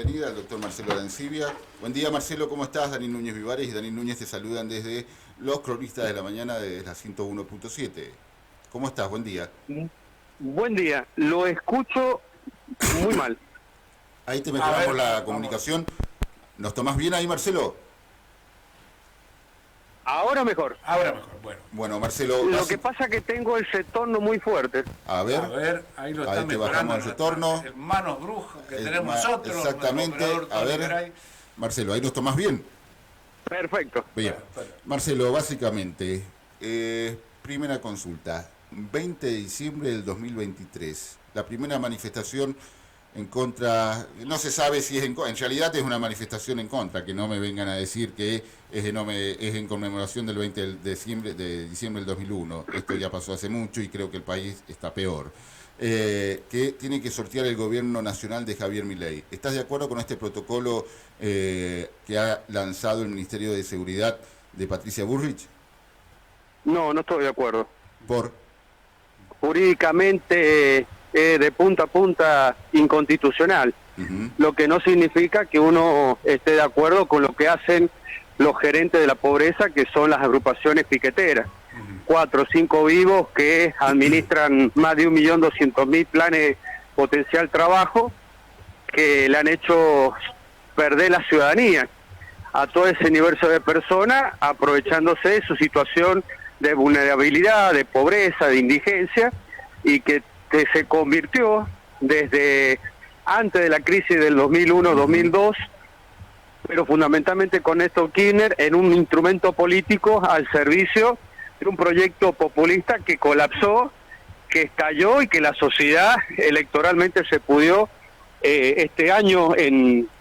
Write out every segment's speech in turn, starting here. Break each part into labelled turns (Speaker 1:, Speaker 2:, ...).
Speaker 1: bienvenida al doctor Marcelo Arancibia. Buen día, Marcelo, ¿cómo estás? Dani Núñez Vivares y Dani Núñez te saludan desde los cronistas de la mañana de la 101.7. ¿Cómo estás? Buen día.
Speaker 2: Buen día, lo escucho muy mal.
Speaker 1: Ahí te mejoramos la comunicación. ¿Nos tomás bien ahí, Marcelo?
Speaker 2: Ahora mejor.
Speaker 3: Ahora mejor, bueno.
Speaker 1: Bueno, Marcelo...
Speaker 2: Lo que pasa es que tengo el retorno muy fuerte.
Speaker 1: A ver,
Speaker 3: ahí lo
Speaker 1: ahí
Speaker 3: están
Speaker 1: te bajamos el retorno.
Speaker 3: Hermanos brujos que tenemos nosotros.
Speaker 1: Exactamente, a ver, Marcelo, ahí nos tomás bien.
Speaker 2: Perfecto.
Speaker 1: Bien, Marcelo, básicamente, primera consulta, 20 de diciembre del 2023, la primera manifestación en contra, no se sabe si es en realidad es una manifestación en contra, que no me vengan a decir que es en conmemoración del 20 de diciembre del 2001, esto ya pasó hace mucho y creo que el país está peor, que tiene que sortear el gobierno nacional de Javier Milei. ¿Estás de acuerdo con este protocolo que ha lanzado el Ministerio de Seguridad de Patricia Bullrich?
Speaker 2: No, no estoy de acuerdo.
Speaker 1: ¿Por?
Speaker 2: Jurídicamente de punta a punta inconstitucional, lo que no significa que uno esté de acuerdo con lo que hacen los gerentes de la pobreza, que son las agrupaciones piqueteras. 4 o 5 vivos que administran más de 1.200.000 planes potencial trabajo, que le han hecho perder la ciudadanía a todo ese universo de personas, aprovechándose de su situación de vulnerabilidad, de pobreza, de indigencia, y que se convirtió desde antes de la crisis del 2001-2002, pero fundamentalmente con Néstor Kirchner, en un instrumento político al servicio de un proyecto populista que colapsó, que estalló y que la sociedad electoralmente se pudió este año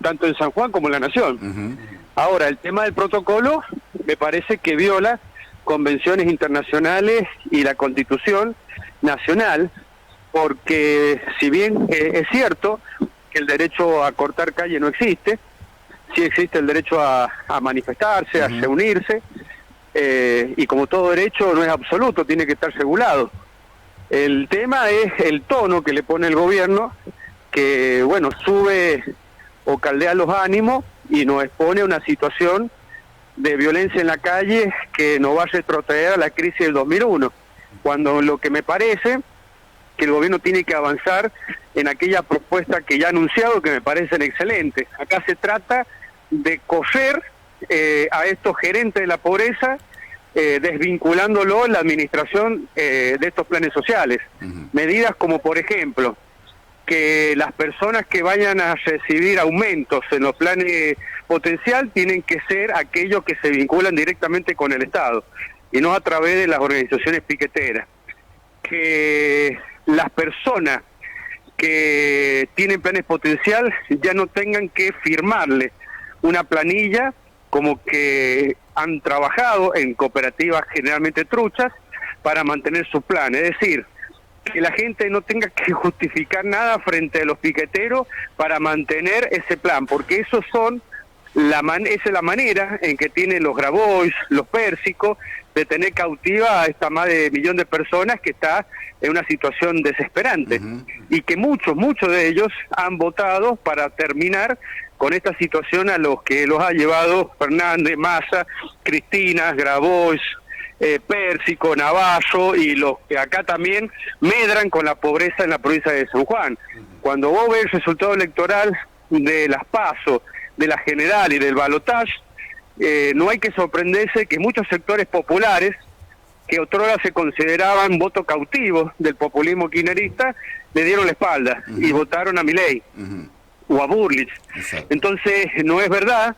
Speaker 2: tanto en San Juan como en la Nación. Ahora, el tema del protocolo me parece que viola convenciones internacionales y la Constitución Nacional, porque si bien es cierto que el derecho a cortar calle no existe, sí existe el derecho a manifestarse, a reunirse, y como todo derecho no es absoluto, tiene que estar regulado. El tema es el tono que le pone el gobierno, que bueno, sube o caldea los ánimos y nos expone a una situación de violencia en la calle que nos va a retrotraer a la crisis del 2001, cuando lo que me parece que el gobierno tiene que avanzar en aquella propuesta que ya ha anunciado, que me parecen excelentes. Acá se trata de coser a estos gerentes de la pobreza, desvinculándolo en la administración de estos planes sociales. Medidas como, por ejemplo, que las personas que vayan a recibir aumentos en los planes potencial tienen que ser aquellos que se vinculan directamente con el Estado y no a través de las organizaciones piqueteras. Que las personas que tienen planes potencial ya no tengan que firmarle una planilla como que han trabajado en cooperativas generalmente truchas para mantener su plan. Es decir, que la gente no tenga que justificar nada frente a los piqueteros para mantener ese plan, porque esos son esa es la manera en que tienen los Grabois, los Pérsicos, de tener cautiva a esta más de 1 millón de personas que está en una situación desesperante, y que muchos de ellos han votado para terminar con esta situación a los que los ha llevado Fernández, Massa, Cristina, Grabois, Pérsico, Navallo, y los que acá también medran con la pobreza en la provincia de San Juan. Cuando vos ves el resultado electoral de las PASO, de la general y del balotaje, no hay que sorprenderse que muchos sectores populares, que otrora se consideraban voto cautivo del populismo kirchnerista, le dieron la espalda y votaron a Milei o a Bullrich. Entonces, no es verdad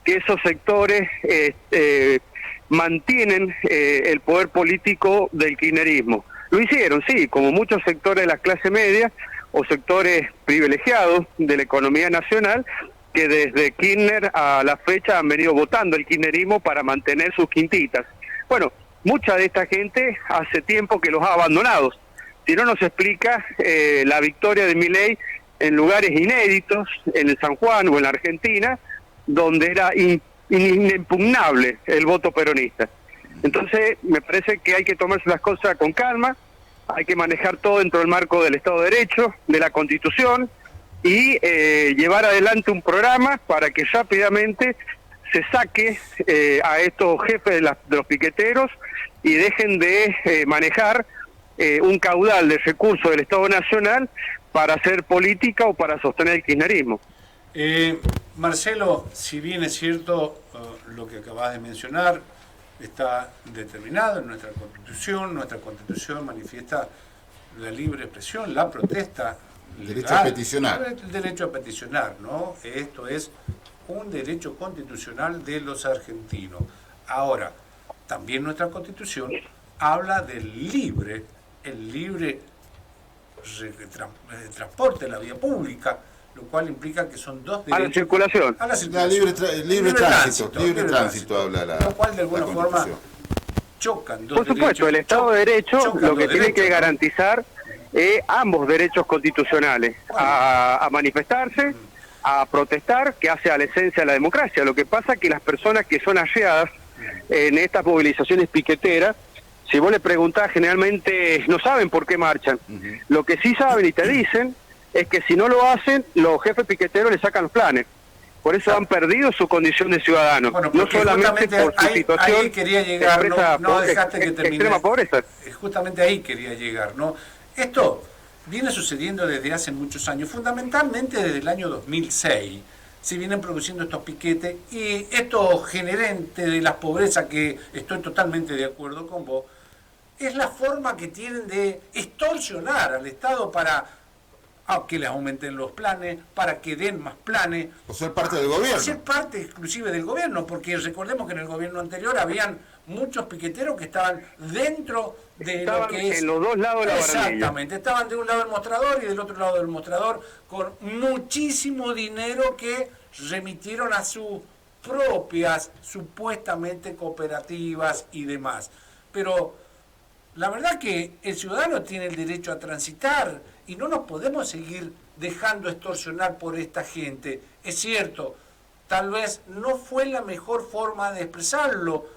Speaker 2: que esos sectores mantienen el poder político del kirchnerismo. Lo hicieron, sí, como muchos sectores de la clase media o sectores privilegiados de la economía nacional, que desde Kirchner a la fecha han venido votando el kirchnerismo para mantener sus quintitas. Bueno, mucha de esta gente hace tiempo que los ha abandonado. Si no, nos explica la victoria de Milei en lugares inéditos, en el San Juan o en la Argentina, donde era inimpugnable el voto peronista. Entonces, me parece que hay que tomarse las cosas con calma, hay que manejar todo dentro del marco del Estado de Derecho, de la Constitución, y llevar adelante un programa para que rápidamente se saque a estos jefes de los piqueteros y dejen de manejar un caudal de recursos del Estado Nacional para hacer política o para sostener el kirchnerismo.
Speaker 3: Marcelo, si bien es cierto lo que acabas de mencionar, está determinado en nuestra Constitución manifiesta la libre expresión, la protesta,
Speaker 1: derecho a peticionar.
Speaker 3: El derecho a peticionar, ¿no? Esto es un derecho constitucional de los argentinos. Ahora, también nuestra Constitución habla del libre transporte de la vía pública, lo cual implica que son dos derechos.
Speaker 2: A la circulación.
Speaker 3: A la circulación.
Speaker 1: Libre tránsito habla la
Speaker 3: lo cual de alguna forma chocan dos
Speaker 2: Por supuesto,
Speaker 3: derechos,
Speaker 2: el Estado de Derecho lo que tiene que garantizar es ambos derechos constitucionales, a manifestarse, a protestar, que hace a la esencia de la democracia. Lo que pasa es que las personas que son allegadas en estas movilizaciones piqueteras, si vos le preguntás, generalmente no saben por qué marchan. Lo que sí saben y te dicen es que si no lo hacen, los jefes piqueteros les sacan los planes. Por eso han perdido su condición de ciudadanos,
Speaker 3: bueno,
Speaker 2: no solamente por su situación
Speaker 3: ahí quería llegar, no dejaste que termine.
Speaker 2: Extrema pobreza.
Speaker 3: Justamente ahí quería llegar, ¿no? Esto viene sucediendo desde hace muchos años, fundamentalmente desde el año 2006. Se vienen produciendo estos piquetes y estos generantes de la pobreza, que estoy totalmente de acuerdo con vos, es la forma que tienen de extorsionar al Estado para que les aumenten los planes, para que den más planes.
Speaker 1: O ser parte del gobierno.
Speaker 3: O ser parte exclusiva del gobierno, porque recordemos que en el gobierno anterior habían muchos piqueteros que estaban dentro de
Speaker 2: estaban
Speaker 3: lo que es...
Speaker 2: en los dos lados de la barandilla.
Speaker 3: Exactamente, estaban de un lado del mostrador y del otro lado del mostrador con muchísimo dinero que remitieron a sus propias, supuestamente cooperativas y demás. Pero la verdad que el ciudadano tiene el derecho a transitar y no nos podemos seguir dejando extorsionar por esta gente. Es cierto, tal vez no fue la mejor forma de expresarlo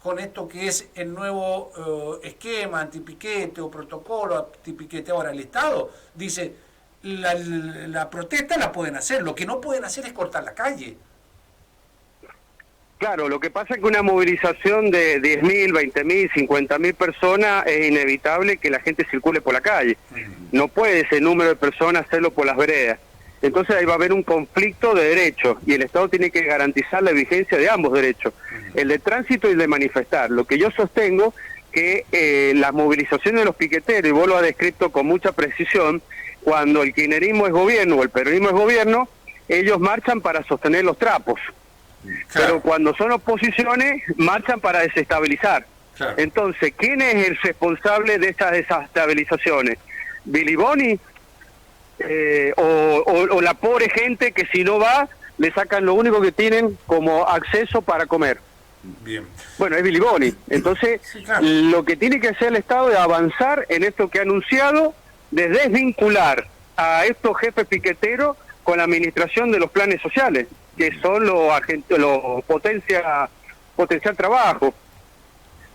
Speaker 3: con esto que es el nuevo esquema antipiquete o protocolo antipiquete. Ahora el Estado dice, la protesta la pueden hacer, lo que no pueden hacer es cortar la calle.
Speaker 2: Claro, lo que pasa es que una movilización de 10.000, 20.000, 50.000 personas es inevitable que la gente circule por la calle. No puede ese número de personas hacerlo por las veredas. Entonces ahí va a haber un conflicto de derechos y el Estado tiene que garantizar la vigencia de ambos derechos, el de tránsito y el de manifestar. Lo que yo sostengo que las movilizaciones de los piqueteros, y vos lo has descrito con mucha precisión, cuando el kirchnerismo es gobierno o el peronismo es gobierno, ellos marchan para sostener los trapos. Claro. Pero cuando son oposiciones, marchan para desestabilizar. Claro. Entonces, ¿quién es el responsable de estas desestabilizaciones? ¿Billy Boni? O la pobre gente que si no va, le sacan lo único que tienen como acceso para comer.
Speaker 3: Bien.
Speaker 2: Bueno, es Billy Boni. Entonces, sí, claro, lo que tiene que hacer el Estado es avanzar en esto que ha anunciado, de desvincular a estos jefes piqueteros con la administración de los planes sociales, que son los potencial trabajo,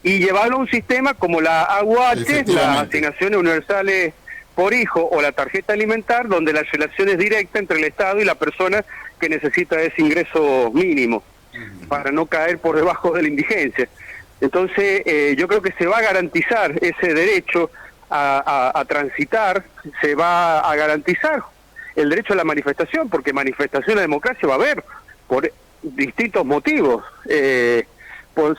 Speaker 2: y llevarlo a un sistema como la AUH, las asignaciones universales por hijo o la tarjeta alimentar, donde la relación es directa entre el Estado y la persona que necesita ese ingreso mínimo para no caer por debajo de la indigencia. Entonces yo creo que se va a garantizar ese derecho a transitar, se va a garantizar el derecho a la manifestación, porque manifestación de democracia va a haber por distintos motivos.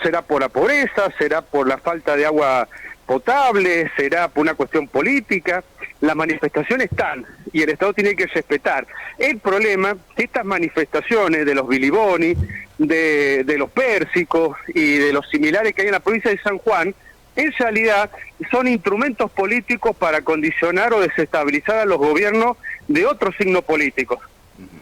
Speaker 2: Será por la pobreza, será por la falta de agua potable, será por una cuestión política. Las manifestaciones están y el Estado tiene que respetar. El problema es que estas manifestaciones de los Billy Boni, de los Pérsicos y de los similares que hay en la provincia de San Juan, en realidad son instrumentos políticos para condicionar o desestabilizar a los gobiernos de otros signos políticos.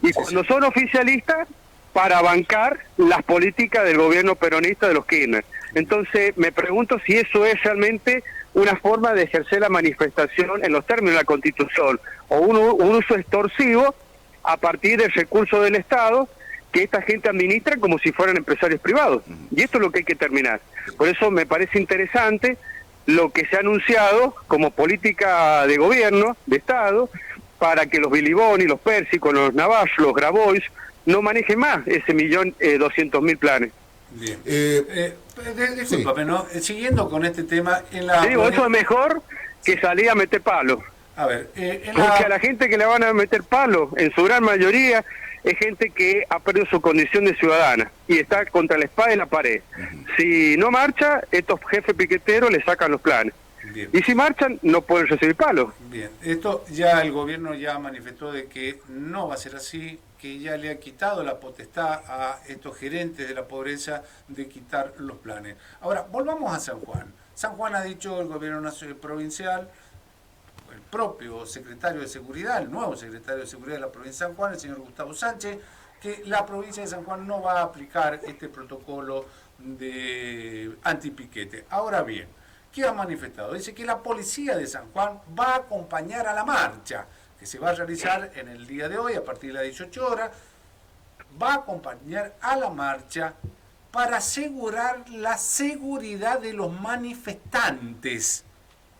Speaker 2: Y cuando son oficialistas, para bancar las políticas del gobierno peronista de los Kirchner. Entonces, me pregunto si eso es realmente una forma de ejercer la manifestación en los términos de la Constitución, o un uso extorsivo a partir del recurso del Estado que esta gente administra como si fueran empresarios privados. Y esto es lo que hay que terminar. Por eso me parece interesante lo que se ha anunciado como política de gobierno, de Estado, para que los Billy Boni, los Pérsicos, los Navajo, los Grabois no manejen más ese 1.200.000 planes.
Speaker 3: Bien. Discúlpame,
Speaker 1: sí.
Speaker 3: ¿no? Siguiendo con este tema,
Speaker 2: Digo, eso es mejor que salir a meter palos.
Speaker 3: A ver,
Speaker 2: porque a la gente que le van a meter palos, en su gran mayoría, es gente que ha perdido su condición de ciudadana y está contra la espada y la pared. Si no marcha, estos jefes piqueteros le sacan los planes.
Speaker 3: Bien.
Speaker 2: Y si marchan, no pueden recibir palos.
Speaker 3: Bien, esto ya el gobierno ya manifestó de que no va a ser así, que ya le ha quitado la potestad a estos gerentes de la pobreza de quitar los planes. Ahora, volvamos a San Juan. San Juan ha dicho el gobierno provincial, el propio secretario de Seguridad, el nuevo secretario de Seguridad de la provincia de San Juan, el señor Gustavo Sánchez, que la provincia de San Juan no va a aplicar este protocolo de antipiquete. Ahora bien, ¿qué ha manifestado? Dice que la policía de San Juan va a acompañar a la marcha, que se va a realizar en el día de hoy a partir de las 18 horas, va a acompañar a la marcha para asegurar la seguridad de los manifestantes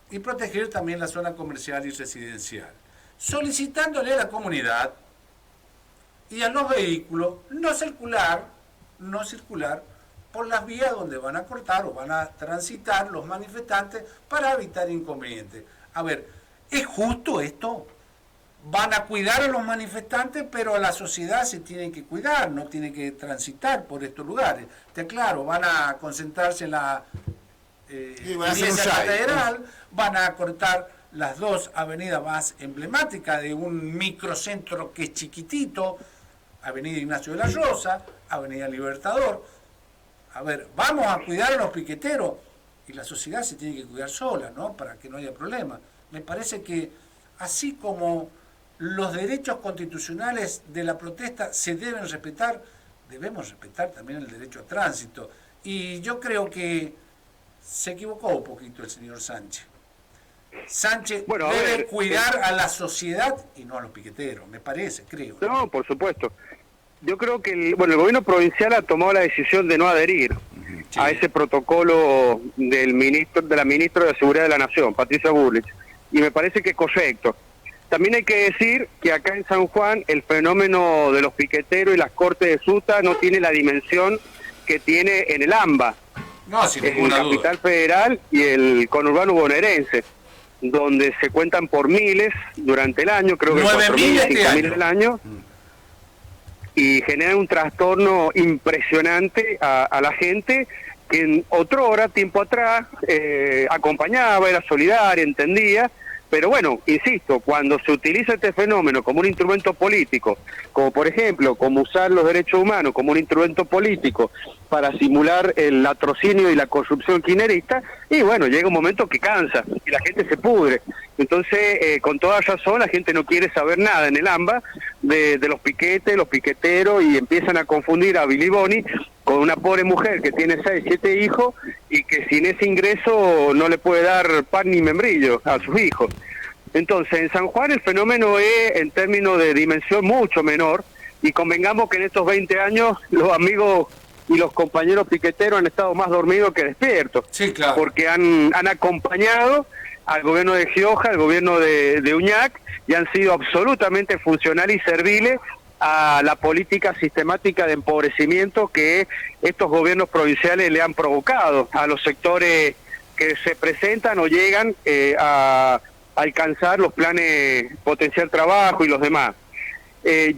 Speaker 3: y proteger también la zona comercial y residencial, solicitándole a la comunidad y a los vehículos no circular por las vías donde van a cortar o van a transitar los manifestantes para evitar inconvenientes. A ver, ¿es justo esto? Van a cuidar a los manifestantes, pero a la sociedad se tiene que cuidar, no tiene que transitar por estos lugares. Te aclaro, van a concentrarse en la iglesia catedral, van a cortar las dos avenidas más emblemáticas de un microcentro que es chiquitito, Avenida Ignacio de la Rosa, Avenida Libertador. A ver, vamos a cuidar a los piqueteros y la sociedad se tiene que cuidar sola, ¿no? Para que no haya problema. Me parece que así como los derechos constitucionales de la protesta se deben respetar, debemos respetar también el derecho a tránsito. Y yo creo que se equivocó un poquito el señor Sánchez. Sánchez debe cuidar a la sociedad y no a los piqueteros, me parece, creo.
Speaker 2: No, por supuesto. Yo creo que el gobierno provincial ha tomado la decisión de no adherir a ese protocolo de la ministra de Seguridad de la Nación, Patricia Bullrich, y me parece que es correcto. También hay que decir que acá en San Juan el fenómeno de los piqueteros y las cortes de Suta no tiene la dimensión que tiene en el AMBA, en Capital Federal y el conurbano bonaerense, donde se cuentan por miles durante el año, creo que 4.000, 5.000 al año, y genera un trastorno impresionante a la gente que en otrora, tiempo atrás, acompañaba, era solidaria, entendía. Pero bueno, insisto, cuando se utiliza este fenómeno como un instrumento político, como por ejemplo, como usar los derechos humanos como un instrumento político para simular el latrocinio y la corrupción kirchnerista, y bueno, llega un momento que cansa y la gente se pudre. Entonces, con toda razón, la gente no quiere saber nada en el AMBA de los piquetes, los piqueteros, y empiezan a confundir a Billy Boni con una pobre mujer que tiene 6, 7 hijos y que sin ese ingreso no le puede dar pan ni membrillo a sus hijos. Entonces, en San Juan el fenómeno es, en términos de dimensión, mucho menor, y convengamos que en estos 20 años los amigos y los compañeros piqueteros han estado más dormidos que despiertos,
Speaker 3: sí, claro,
Speaker 2: porque han acompañado al gobierno de Gioja, al gobierno de Uñac, y han sido absolutamente funcionales y serviles a la política sistemática de empobrecimiento que estos gobiernos provinciales le han provocado a los sectores que se presentan o llegan a alcanzar los planes potencial trabajo y los demás.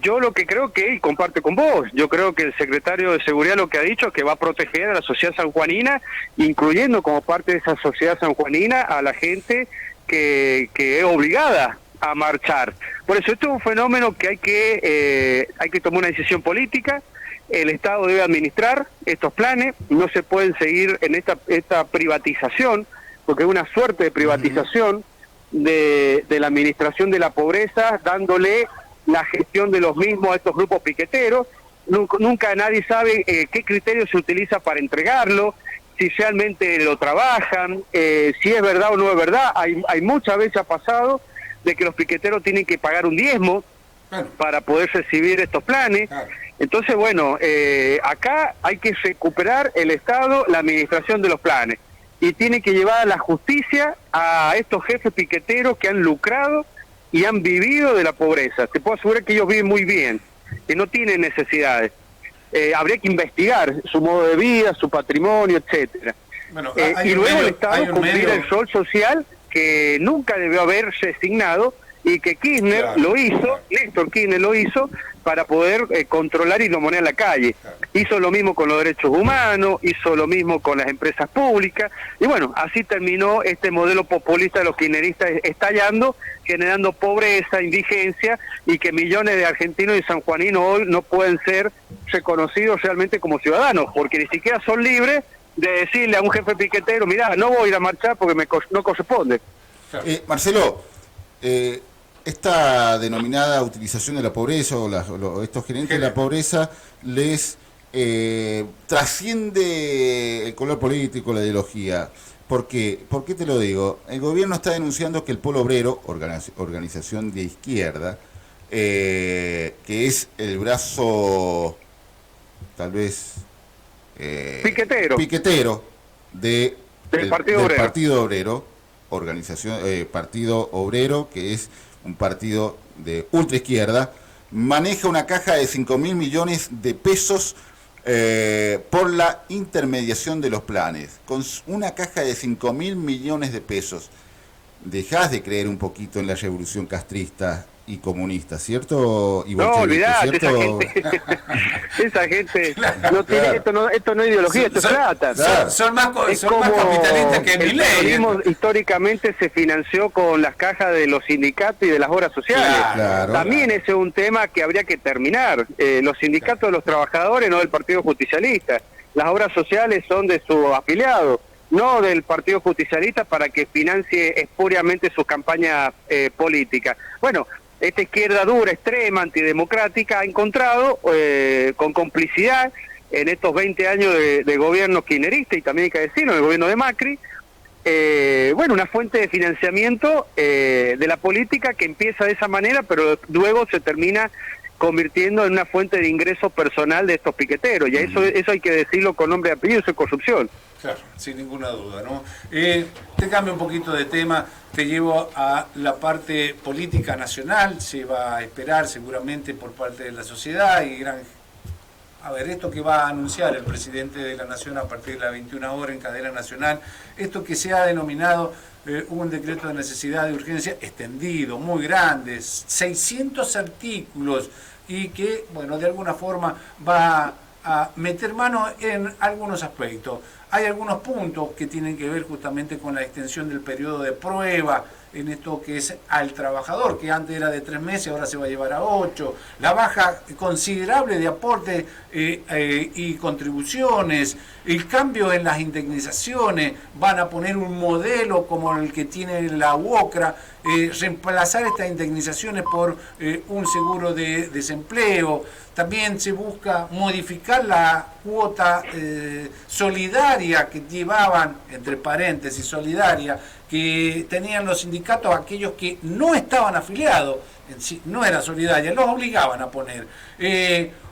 Speaker 2: Yo lo que creo que, y comparte con vos, yo creo que el secretario de Seguridad lo que ha dicho es que va a proteger a la sociedad sanjuanina, incluyendo como parte de esa sociedad sanjuanina a la gente que es obligada a marchar. Por eso esto es un fenómeno que hay que tomar una decisión política. El Estado debe administrar estos planes, no se pueden seguir en esta privatización, porque es una suerte de privatización de la administración de la pobreza, dándole la gestión de los mismos a estos grupos piqueteros. Nunca nadie sabe qué criterio se utiliza para entregarlo, si realmente lo trabajan, si es verdad o no es verdad. Hay muchas veces ha pasado de que los piqueteros tienen que pagar un diezmo para poder recibir estos planes. Entonces, bueno, acá hay que recuperar el Estado, la administración de los planes, y tiene que llevar a la justicia a estos jefes piqueteros que han lucrado y han vivido de la pobreza. Te puedo asegurar que ellos viven muy bien, que no tienen necesidades. Habría que investigar su modo de vida, su patrimonio, etcétera.
Speaker 3: Bueno,
Speaker 2: Y luego el Estado cumplir el rol social que nunca debió haberse asignado y que Kirchner lo hizo, Néstor Kirchner lo hizo para poder controlar y dominar la calle. Hizo lo mismo con los derechos humanos, hizo lo mismo con las empresas públicas, y bueno, así terminó este modelo populista de los kirchneristas estallando, generando pobreza, indigencia, y que millones de argentinos y sanjuaninos hoy no pueden ser reconocidos realmente como ciudadanos, porque ni siquiera son libres de decirle a un jefe piquetero, mirá, no voy a ir a marchar porque no corresponde.
Speaker 1: Marcelo, esta denominada utilización de la pobreza o estos gerentes de la pobreza les trasciende el color político, la ideología. ¿Por qué? ¿Por qué te lo digo? El gobierno está denunciando que el Polo Obrero, organización de izquierda, que es el brazo, tal vez, piquetero del Partido Obrero, Partido Obrero, que es un partido de ultraizquierda, maneja una caja de 5.000 millones de pesos por la intermediación de los planes. Con una caja de 5.000 millones de pesos, dejás de creer un poquito en la revolución castrista y comunista, ¿cierto? Y
Speaker 2: no, olvidate, esa gente no tiene, esto no es ideología, esto es plata.
Speaker 3: Son más capitalistas que Milei.
Speaker 2: El peronismo históricamente se financió con las cajas de los sindicatos y de las obras sociales. También ese es un tema que habría que terminar. Los sindicatos de los trabajadores, no del Partido Justicialista. Las obras sociales son de sus afiliados, no del Partido Justicialista, para que financie espuriamente sus campañas políticas. Bueno, esta izquierda dura, extrema, antidemocrática, ha encontrado con complicidad en estos 20 años de gobierno kirchnerista, y también hay que decirlo, en el gobierno de Macri, una fuente de financiamiento de la política que empieza de esa manera, pero luego se termina convirtiendo en una fuente de ingreso personal de estos piqueteros, y eso hay que decirlo con nombre y apellido, eso es corrupción.
Speaker 3: Claro, sin ninguna duda, ¿no? Te cambio un poquito de tema, te llevo a la parte política nacional. Se va a esperar seguramente por parte de la sociedad y esto que va a anunciar el presidente de la Nación a partir de las 21 horas en cadena nacional, esto que se ha denominado un decreto de necesidad de urgencia extendido, muy grande, 600 artículos, y que, de alguna forma va a meter mano en algunos aspectos. Hay algunos puntos que tienen que ver justamente con la extensión del periodo de prueba en esto que es al trabajador, que antes era de 3 meses, ahora se va a llevar a 8, la baja considerable de aportes y contribuciones, el cambio en las indemnizaciones, van a poner un modelo como el que tiene la UOCRA, reemplazar estas indemnizaciones por un seguro de desempleo. También se busca modificar la cuota solidaria que llevaban, entre paréntesis, solidaria, que tenían los sindicatos, aquellos que no estaban afiliados, no era solidaria, los obligaban a poner.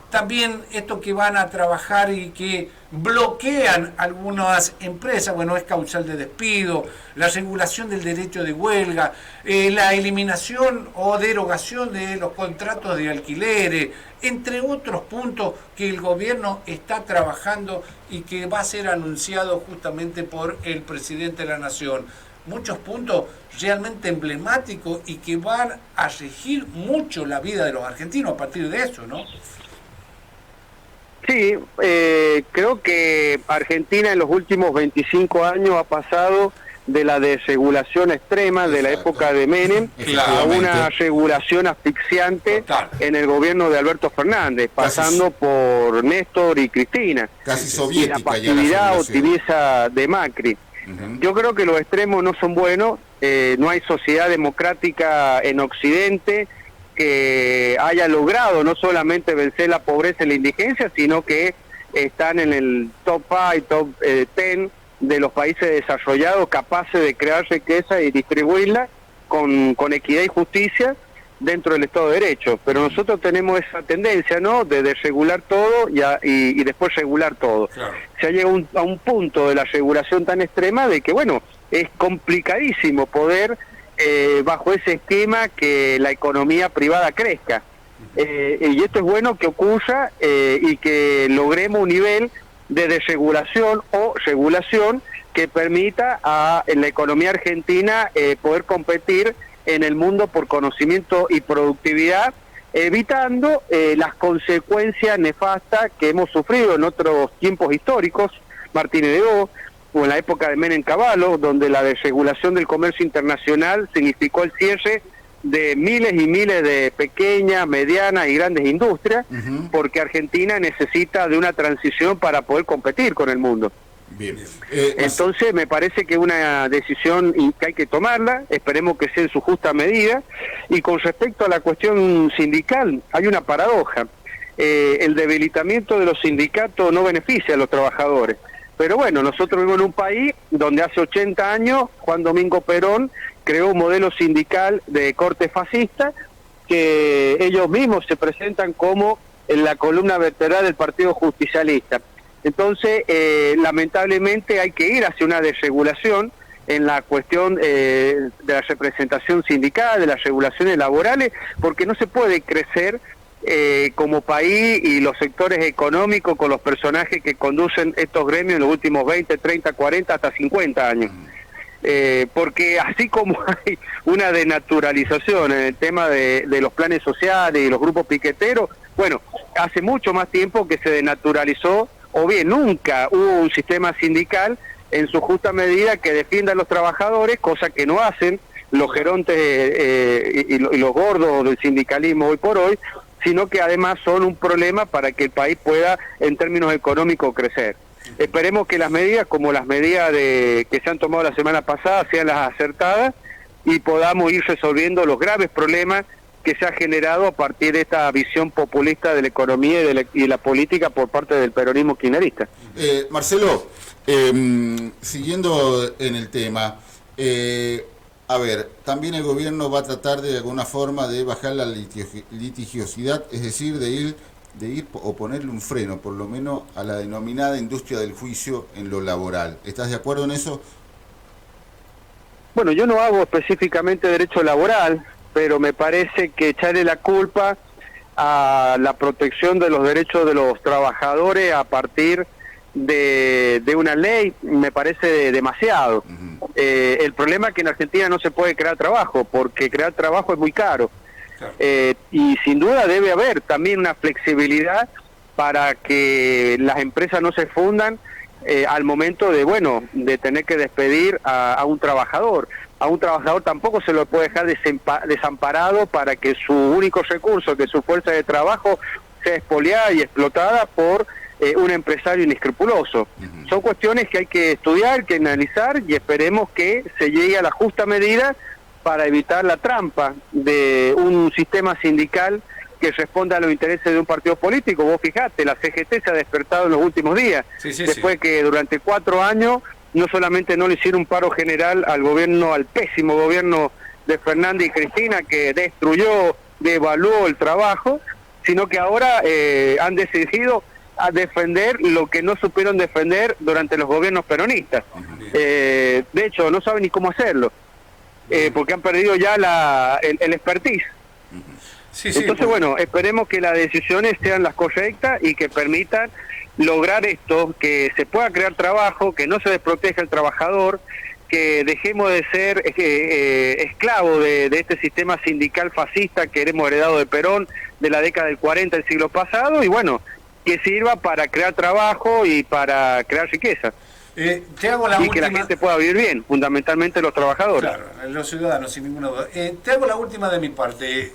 Speaker 3: También esto que van a trabajar y que bloquean algunas empresas, es causal de despido, la regulación del derecho de huelga, la eliminación o derogación de los contratos de alquileres, entre otros puntos que el gobierno está trabajando y que va a ser anunciado justamente por el presidente de la Nación. Muchos puntos realmente emblemáticos y que van a regir mucho la vida de los argentinos a partir de eso, ¿no?
Speaker 2: Sí, creo que Argentina en los últimos 25 años ha pasado de la desregulación extrema de la época de Menem a una regulación asfixiante en el gobierno de Alberto Fernández, pasando por Néstor y Cristina.
Speaker 1: Casi soviética.
Speaker 2: Y la pasividad utiliza de Macri. Yo creo que los extremos no son buenos, no hay sociedad democrática en Occidente que haya logrado no solamente vencer la pobreza y la indigencia, sino que están en el top 5, top 10 de los países desarrollados capaces de crear riqueza y distribuirla con equidad y justicia dentro del Estado de Derecho. Pero nosotros tenemos esa tendencia, ¿no?, de desregular todo y después regular todo. Claro. Se ha llegado a un punto de la regulación tan extrema de que, es complicadísimo poder bajo ese esquema que la economía privada crezca. Y esto es bueno que ocurra y que logremos un nivel de desregulación o regulación que permita a la economía argentina poder competir en el mundo por conocimiento y productividad, evitando las consecuencias nefastas que hemos sufrido en otros tiempos históricos, Martínez de O, o en la época de Menem Cavallo, donde la desregulación del comercio internacional significó el cierre de miles y miles de pequeñas, medianas y grandes industrias, porque Argentina necesita de una transición para poder competir con el mundo.
Speaker 1: Bien.
Speaker 2: Entonces me parece que es una decisión que hay que tomarla, esperemos que sea en su justa medida. Y con respecto a la cuestión sindical, hay una paradoja. El debilitamiento de los sindicatos no beneficia a los trabajadores. Pero bueno, nosotros vivimos en un país donde hace 80 años Juan Domingo Perón creó un modelo sindical de corte fascista, que ellos mismos se presentan como en la columna vertebral del Partido Justicialista. Entonces, lamentablemente hay que ir hacia una desregulación en la cuestión de la representación sindical, de las regulaciones laborales, porque no se puede crecer como país y los sectores económicos con los personajes que conducen estos gremios en los últimos 20, 30, 40, hasta 50 años. Porque así como hay una denaturalización en el tema de los planes sociales y los grupos piqueteros, bueno, hace mucho más tiempo que se denaturalizó, o bien nunca hubo un sistema sindical en su justa medida que defienda a los trabajadores, cosa que no hacen los gerontes y los gordos del sindicalismo hoy por hoy, sino que además son un problema para que el país pueda, en términos económicos, crecer. Esperemos que las medidas, como las medidas que se han tomado la semana pasada, sean las acertadas y podamos ir resolviendo los graves problemas que se ha generado a partir de esta visión populista de la economía y de la política por parte del peronismo kirchnerista.
Speaker 1: Marcelo, siguiendo en el tema, a ver, también el gobierno va a tratar de alguna forma de bajar la litigiosidad, es decir, de ir o ponerle un freno, por lo menos, a la denominada industria del juicio en lo laboral. ¿Estás de acuerdo en eso?
Speaker 2: Bueno, yo no hago específicamente derecho laboral, pero me parece que echarle la culpa a la protección de los derechos de los trabajadores a partir de una ley me parece demasiado. El problema es que en Argentina no se puede crear trabajo, porque crear trabajo es muy caro. Claro. Y sin duda debe haber también una flexibilidad para que las empresas no se fundan al momento de tener que despedir a un trabajador. A un trabajador tampoco se lo puede dejar desamparado para que su único recurso, que su fuerza de trabajo, sea expoliada y explotada por un empresario inescrupuloso. Son cuestiones que hay que estudiar, que analizar, y esperemos que se llegue a la justa medida para evitar la trampa de un sistema sindical que responda a los intereses de un partido político. Vos fijate, la CGT se ha despertado en los últimos días, después que durante 4 años no solamente no le hicieron un paro general al pésimo gobierno de Fernández y Cristina, que destruyó, devaluó el trabajo, sino que ahora han decidido a defender lo que no supieron defender durante los gobiernos peronistas. De hecho, no saben ni cómo hacerlo, porque han perdido ya el expertise. Entonces, bueno, esperemos que las decisiones sean las correctas y que permitan lograr esto, que se pueda crear trabajo, que no se desproteja el trabajador, que dejemos de ser esclavos de este sistema sindical fascista que hemos heredado de Perón de la década del 40 del siglo pasado, y bueno, que sirva para crear trabajo y para crear riqueza.
Speaker 3: Te hago la última...
Speaker 2: que la gente pueda vivir bien, fundamentalmente los trabajadores.
Speaker 3: Claro, los ciudadanos, sin ninguna duda. Te hago la última de mi parte,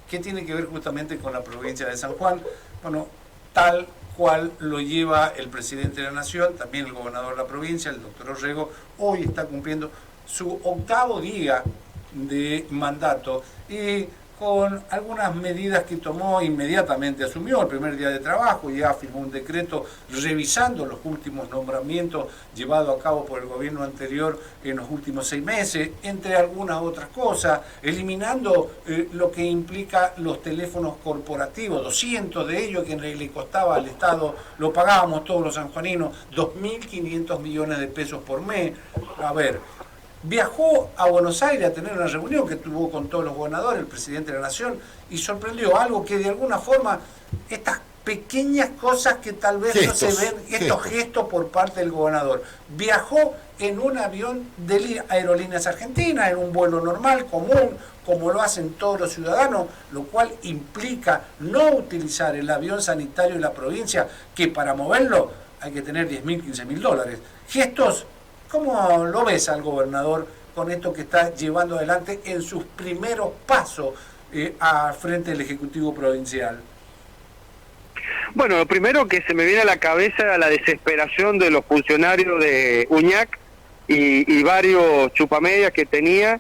Speaker 3: que tiene que ver justamente con la provincia de San Juan. Bueno, tal cual lo lleva el presidente de la Nación, también el gobernador de la provincia, el doctor Orrego, hoy está cumpliendo su 8º día de mandato y con algunas medidas que tomó, inmediatamente asumió el primer día de trabajo, ya firmó un decreto revisando los últimos nombramientos llevados a cabo por el gobierno anterior en los últimos 6 meses, entre algunas otras cosas, eliminando lo que implica los teléfonos corporativos, 200 de ellos que le costaba al Estado, lo pagábamos todos los sanjuaninos, 2.500 millones de pesos por mes. A ver, viajó a Buenos Aires a tener una reunión que tuvo con todos los gobernadores, el presidente de la Nación, y sorprendió algo que de alguna forma, estas pequeñas cosas que tal vez no se ven, estos gestos por parte del gobernador. Viajó en un avión de Aerolíneas Argentinas, en un vuelo normal, común, como lo hacen todos los ciudadanos, lo cual implica no utilizar el avión sanitario de la provincia, que para moverlo hay que tener 10.000, 15.000 dólares. Gestos, ¿cómo lo ves al gobernador con esto que está llevando adelante en sus primeros pasos al frente del Ejecutivo Provincial?
Speaker 2: Bueno, lo primero que se me viene a la cabeza era la desesperación de los funcionarios de Uñac y varios chupamedias que tenía,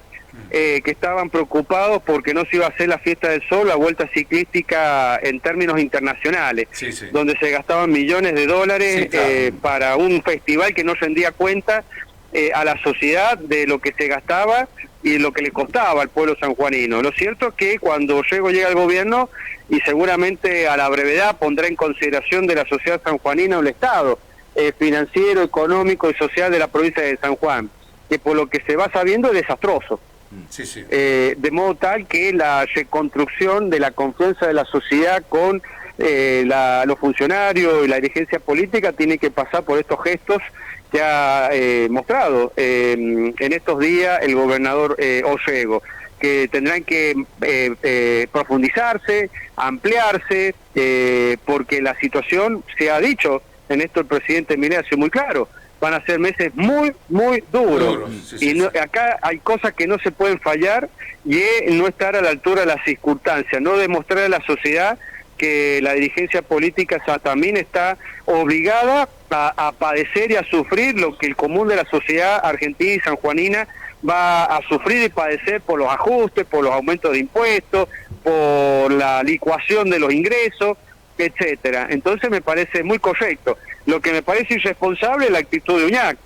Speaker 2: que estaban preocupados porque no se iba a hacer la Fiesta del Sol, la vuelta ciclística en términos internacionales, donde se gastaban millones de dólares para un festival que no rendía cuenta a la sociedad de lo que se gastaba y lo que le costaba al pueblo sanjuanino. Lo cierto es que cuando llega el gobierno, y seguramente a la brevedad pondrá en consideración de la sociedad sanjuanina o el Estado financiero, económico y social de la provincia de San Juan, que por lo que se va sabiendo es desastroso. De modo tal que la reconstrucción de la confianza de la sociedad con los funcionarios y la dirigencia política tiene que pasar por estos gestos que ha mostrado en estos días el gobernador Orrego, que tendrán que profundizarse, ampliarse, porque la situación, se ha dicho en esto el presidente Milei ha sido muy claro, van a ser meses muy, muy duros. Acá hay cosas que no se pueden fallar y es no estar a la altura de las circunstancias, no demostrar a la sociedad que la dirigencia política también está obligada a padecer y a sufrir lo que el común de la sociedad argentina y sanjuanina va a sufrir y padecer por los ajustes, por los aumentos de impuestos, por la licuación de los ingresos, etcétera. Entonces me parece muy correcto. Lo que me parece irresponsable es la actitud de Uñac,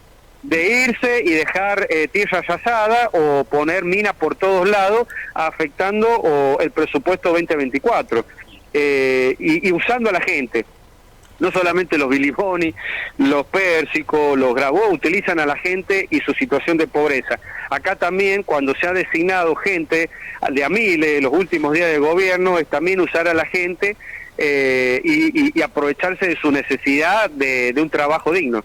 Speaker 2: de irse y dejar tierra arrasada o poner minas por todos lados, afectando el presupuesto 2024 y usando a la gente. No solamente los Biliboni, los Pérsicos, los Grabó, utilizan a la gente y su situación de pobreza. Acá también, cuando se ha designado gente de a miles los últimos días de gobierno, es también usar a la gente y aprovecharse de su necesidad de un trabajo digno.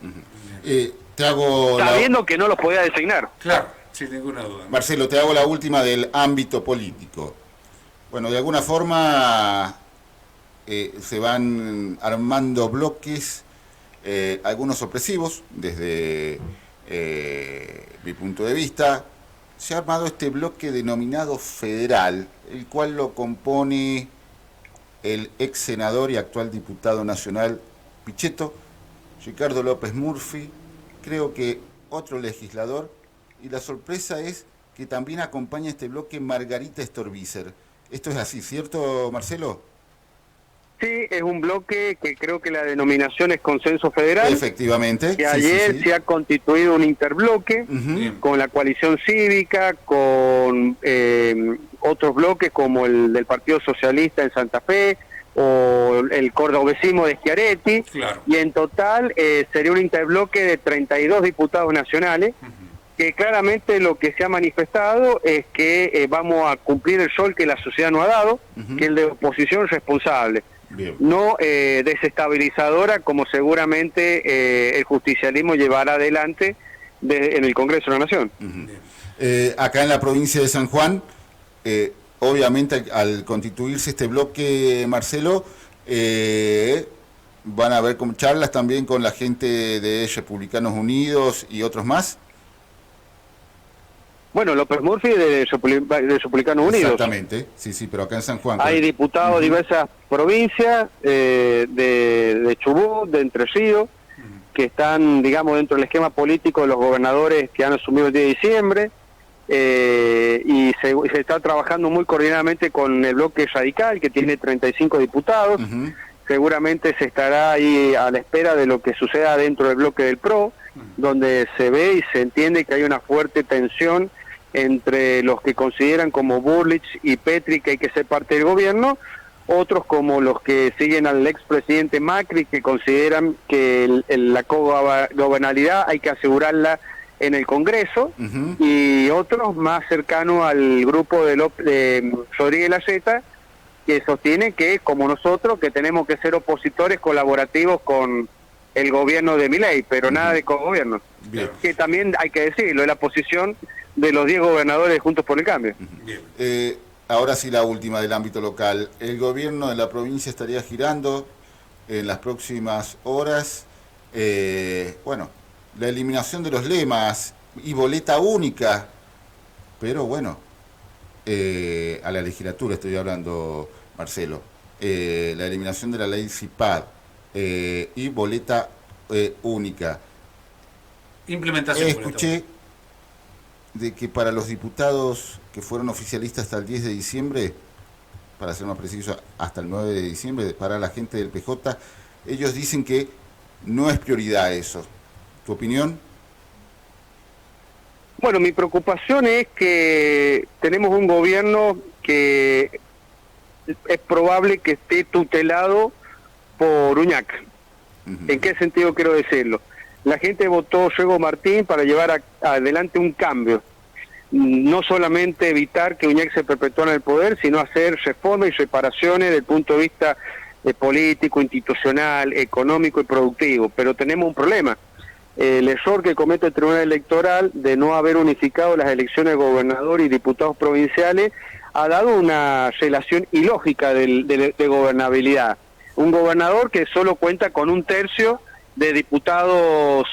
Speaker 2: Sabiendo que no los podía designar.
Speaker 3: Claro, sin ninguna duda.
Speaker 1: Marcelo, te hago la última del ámbito político. Bueno, de alguna forma se van armando bloques, algunos opresivos, desde mi punto de vista. Se ha armado este bloque denominado federal, el cual lo compone el ex senador y actual diputado nacional Pichetto, Ricardo López Murphy, creo que otro legislador, y la sorpresa es que también acompaña este bloque Margarita Stolbizer. ¿Esto es así, cierto, Marcelo?
Speaker 2: Sí, es un bloque que creo que la denominación es Consenso Federal.
Speaker 1: Efectivamente.
Speaker 2: Que ayer se ha constituido un interbloque con la coalición cívica, con otros bloques como el del Partido Socialista en Santa Fe o el cordobesismo de Schiaretti.
Speaker 3: Claro.
Speaker 2: Y en total sería un interbloque de 32 diputados nacionales, que claramente lo que se ha manifestado es que vamos a cumplir el rol que la sociedad nos ha dado, que es el de oposición responsable.
Speaker 1: Bien.
Speaker 2: No desestabilizadora, como seguramente el justicialismo llevará adelante en el Congreso de la Nación.
Speaker 1: Acá en la provincia de San Juan, obviamente al constituirse este bloque, Marcelo, van a haber charlas también con la gente de Republicanos Unidos y otros más.
Speaker 2: Bueno, López Murphy de Republicanos Unidos.
Speaker 1: Exactamente, sí, pero acá en San Juan.
Speaker 2: Hay diputados de diversas provincias, de Chubut, de Entre Ríos, que están, digamos, dentro del esquema político de los gobernadores que han asumido el 10 de diciembre, y se está trabajando muy coordinadamente con el bloque radical, que tiene 35 diputados. Seguramente se estará ahí a la espera de lo que suceda dentro del bloque del PRO, donde se ve y se entiende que hay una fuerte tensión entre los que consideran como Burlich y Petri que hay que ser parte del gobierno, otros como los que siguen al expresidente Macri, que consideran que la cogobernabilidad hay que asegurarla en el Congreso,
Speaker 1: Ujú.
Speaker 2: y otros más cercanos al grupo de Rodríguez Larreta, que sostienen que, como nosotros, que tenemos que ser opositores colaborativos con el gobierno de Milei, pero nada de cogobierno.
Speaker 1: Bien.
Speaker 2: Que también hay que decirlo, es la posición de los 10 gobernadores de Juntos por el Cambio.
Speaker 3: Bien.
Speaker 1: Ahora sí, la última del ámbito local. El gobierno de la provincia estaría girando en las próximas horas, bueno, la eliminación de los lemas y boleta única, pero bueno, a la legislatura estoy hablando, Marcelo, la eliminación de la ley CIPAD y boleta única.
Speaker 3: Implementación.
Speaker 1: Escuché de que para los diputados que fueron oficialistas hasta el 10 de diciembre, para ser más preciso, hasta el 9 de diciembre, para la gente del PJ, ellos dicen que no es prioridad eso. ¿Tu opinión?
Speaker 2: Bueno, mi preocupación es que tenemos un gobierno que es probable que esté tutelado por Uñac. ¿En qué sentido quiero decirlo? La gente votó Diego Martín para llevar adelante un cambio. No solamente evitar que Uñac se perpetuara en el poder, sino hacer reformas y reparaciones desde el punto de vista político, institucional, económico y productivo. Pero tenemos un problema. El error que comete el Tribunal Electoral de no haber unificado las elecciones de gobernador y diputados provinciales ha dado una relación ilógica de gobernabilidad. Un gobernador que solo cuenta con 1/3 de diputados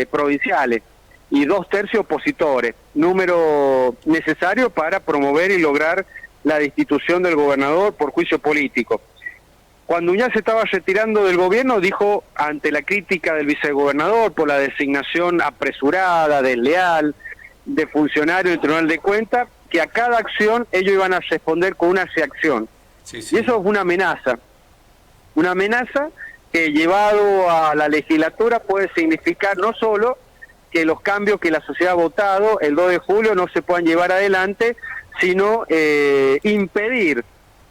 Speaker 2: provinciales y 2/3 opositores, número necesario para promover y lograr la destitución del gobernador por juicio político. Cuando Uñac se estaba retirando del gobierno, dijo, ante la crítica del vicegobernador por la designación apresurada, desleal, de funcionario del Tribunal de Cuentas, que a cada acción ellos iban a responder con una reacción.
Speaker 3: Sí, sí.
Speaker 2: Y eso es una amenaza que llevado a la legislatura puede significar no solo que los cambios que la sociedad ha votado el 2 de julio no se puedan llevar adelante, sino impedir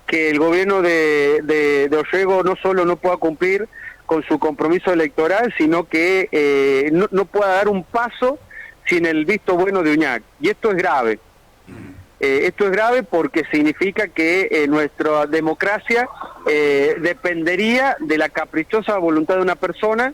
Speaker 2: que el gobierno de Orrego no solo no pueda cumplir con su compromiso electoral, sino que no pueda dar un paso sin el visto bueno de Uñac. Y esto es grave. Esto es grave porque significa que nuestra democracia dependería de la caprichosa voluntad de una persona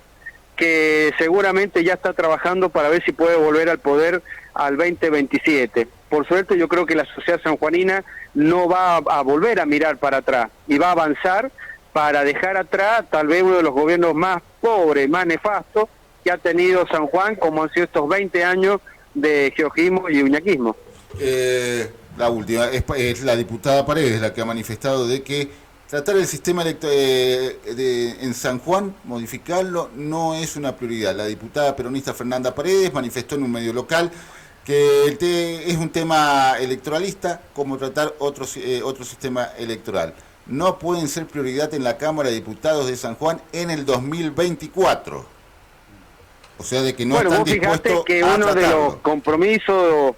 Speaker 2: que seguramente ya está trabajando para ver si puede volver al poder al 2027. Por suerte yo creo que la sociedad sanjuanina no va a volver a mirar para atrás y va a avanzar para dejar atrás tal vez uno de los gobiernos más pobres, más nefastos que ha tenido San Juan, como han sido estos 20 años de georgismo y uñaquismo.
Speaker 1: La última, es la diputada Paredes la que ha manifestado de que tratar el sistema en San Juan, modificarlo, no es una prioridad. La diputada peronista Fernanda Paredes manifestó en un medio local que es un tema electoralista, como tratar otro sistema electoral. No pueden ser prioridad en la Cámara de Diputados de San Juan en el 2024. O sea, de que no están dispuestos
Speaker 2: que
Speaker 1: a
Speaker 2: uno
Speaker 1: tratarlo.
Speaker 2: de los compromisos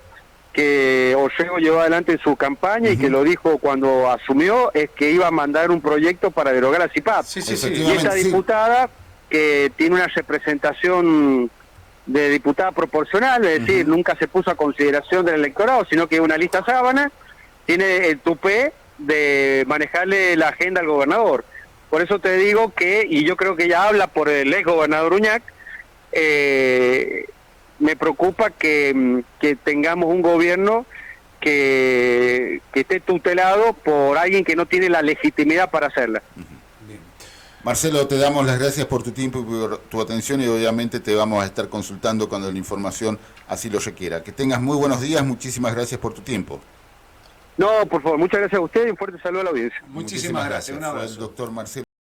Speaker 2: que Orrego llevó adelante en su campaña y que lo dijo cuando asumió es que iba a mandar un proyecto para derogar la CIPAP.
Speaker 3: Sí, sí, sí.
Speaker 2: Y esta diputada, que tiene una representación de diputada proporcional, es decir, nunca se puso a consideración del electorado, sino que es una lista sábana, tiene el tupé de manejarle la agenda al gobernador. Por eso te digo que, y yo creo que ella habla por el ex gobernador Uñac, me preocupa que tengamos un gobierno que esté tutelado por alguien que no tiene la legitimidad para hacerla.
Speaker 3: Bien.
Speaker 1: Marcelo, te damos las gracias por tu tiempo y por tu atención y obviamente te vamos a estar consultando cuando la información así lo requiera. Que tengas muy buenos días, muchísimas gracias por tu tiempo.
Speaker 2: No, por favor, muchas gracias a usted y un fuerte saludo a la audiencia.
Speaker 3: Muchísimas gracias. Un
Speaker 1: Fue
Speaker 3: abrazo.
Speaker 1: el doctor Marcelo.